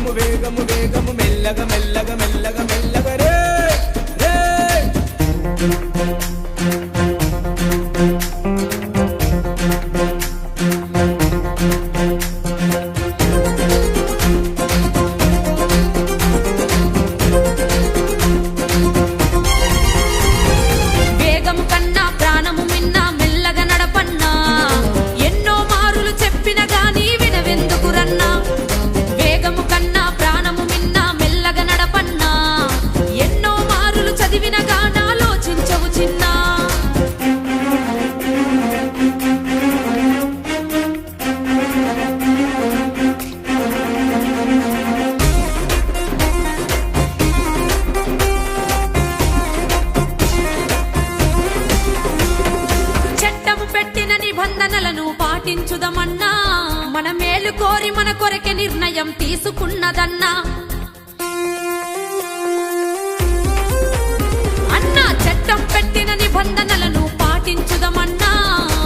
వేగము వేగము వేగము మెల్లగా మెల్లగా మెల్లగా మెల్లగా రే రే వేగము కన్నా ప్రాణము మిన్నా మెల్లగా నడపన్నా ఎన్నో మారులు చెప్పిన గాని వినవెందుకురన్నా వేగము కన్నా ప్రాణము మిన్నా మెల్లగా నడపన్నా ఎన్నో మారులు చదివిన గాని ఆలోచించవు చిన్నా చట్టము పెట్టిన నిబంధనలను పాటించుదమన్నా మన మేలు కోరి మన కొరకే నిర్ణయం తీసుకున్నదన్నా అన్నా చట్టం పెట్టిన నిబంధనలను పాటించుదమన్నా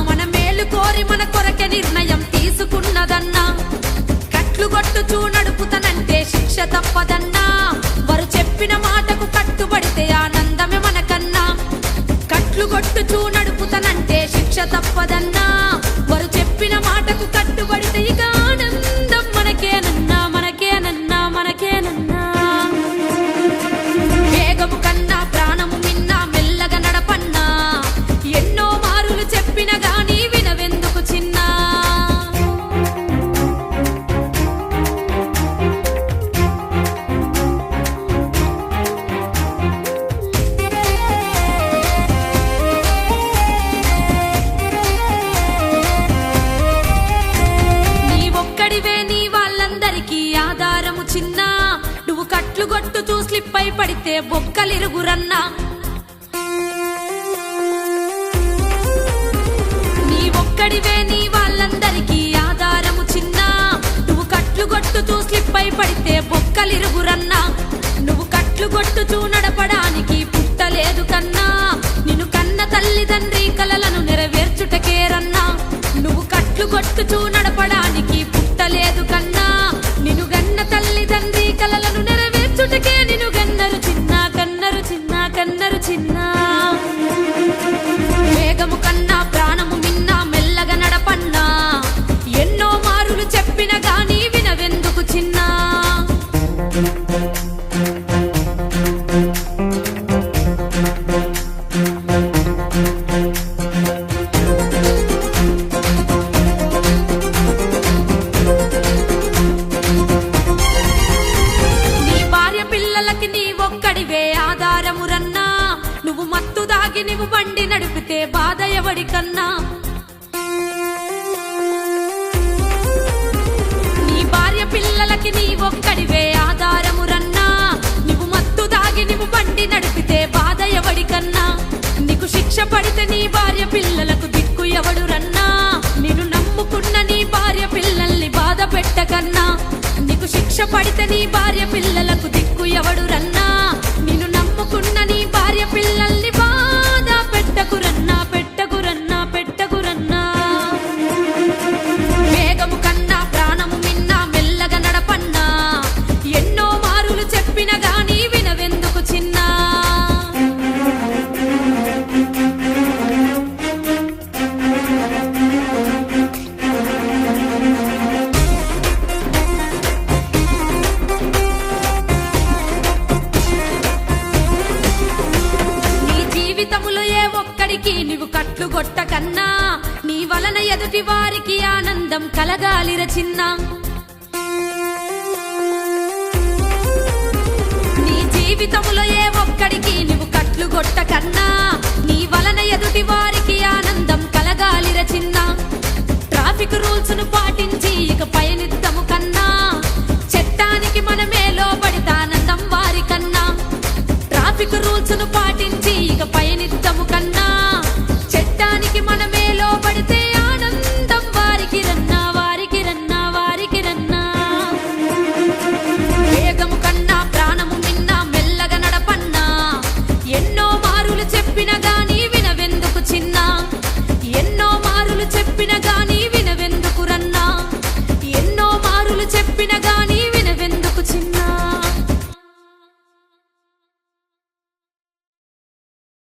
మన మేలు కోరి మన కొరకే నిర్ణయం తీసుకున్నదన్నా కట్లు కొట్టుచూ నడుపుతనంటే శిక్ష తప్పదన్నా వారు చెప్పిన మాటకు కట్టుబడితే ఆనందమే మనకన్నా కట్లు కొట్టుచూ నడుపుతనంటే శిక్ష తప్పదన్నా వారు చెప్పిన మాటకు కట్టుబడితే ఇక ఆనందం మనకేనన్నా మనకేనన్నా మనకేనన్నా వేగము కన్నా ప్రాణము మిన్నా మెల్లగా నడపన్నా ఎన్నో మారులు చెప్పిన గాని వినవెందుకు చిన్నా నీ ఒక్కడివే నీ వాళ్ళందరికీ ఆధారము చిన్నా నువ్వు కట్లు కొట్టుతూ స్లిప్ అయి పడితే బొక్కలిరుగురన్నా నీ ఒక్కడివే నీ వాళ్ళందరికీ ఆధారము చిన్నా నువ్వు కట్లు కొట్టుతూ స్లిప్ అయి పడితే బొక్కలిరుగురన్నా నువ్వు కట్లు కొట్టుతూ నడపడానికి పుట్టలేదు కన్నా నిన్ను కన్న తల్లిదండ్రి కలలను నెరవేర్చుటకేరన్నా నువ్వు కట్లు కొట్టుచూ నడపడానికి పుట్టలేదు కన్నా నిన్ను గన్న తల్లిదండ్రి కలలను నెరవేర్చుటకే నిన్ను గన్నరు చిన్న కన్నరు చిన్న కన్నరు చిన్న వేగము కన్నా ప్రాణము మిన్నా మెల్లగా నడపన్నా ఎన్నో మారులు చెప్పిన గాని వినవెందుకు చిన్నా నీ భార్య పిల్లలకి నీ ఒక్కడివే ఆధారమురన్నా నువ్వు మత్తు దాగి నువ్వు బండి నడిపితే బాధ ఎవడికన్నా నీ భార్య పిల్లలకి నీ ఒక్కడివే ఆధారమురన్నా నువ్వు మత్తు దాగి నువ్వు బండి నడిపితే బాధ ఎవడికన్నా నీకు శిక్ష పడితే నీ భార్య పిల్లలకు దిక్కు ఎవడురన్నా నిన్ను నమ్ముకున్న నీ భార్య పిల్లల్ని బాధ పెట్టకన్నా నీకు శిక్ష పడితే నీ భార్య పిల్లలకు దిక్కు ఎవడురన్నా నిన్ను నమ్ముకున్న నీ భార్య పిల్లల్ని బాధ పెట్టకురన్నా పెట్టకురన్నా పెట్టకురన్నా వేగము కన్నా ప్రాణము మిన్నా మెల్లగా నడపన్నా ఎన్నో మారులు చెప్పిన గాని వినవెందుకు చిన్నా నీ జీవితములో ఏ ఒక్కడికి నీవు కట్లు కొట్టకన్నా నీ వలన ఎదుటి వారికి ఆనందం కలగాలిర చిన్న నీ జీవితములో ఏ ఒక్కడికి నీవు కట్లు కొట్టకన్నా నీ వలన ఎదుటి వారికి ఆనందం కలగాలిర చిన్న ట్రాఫిక్ రూల్స్ ను పాటించి ఇక పయనిద్దాం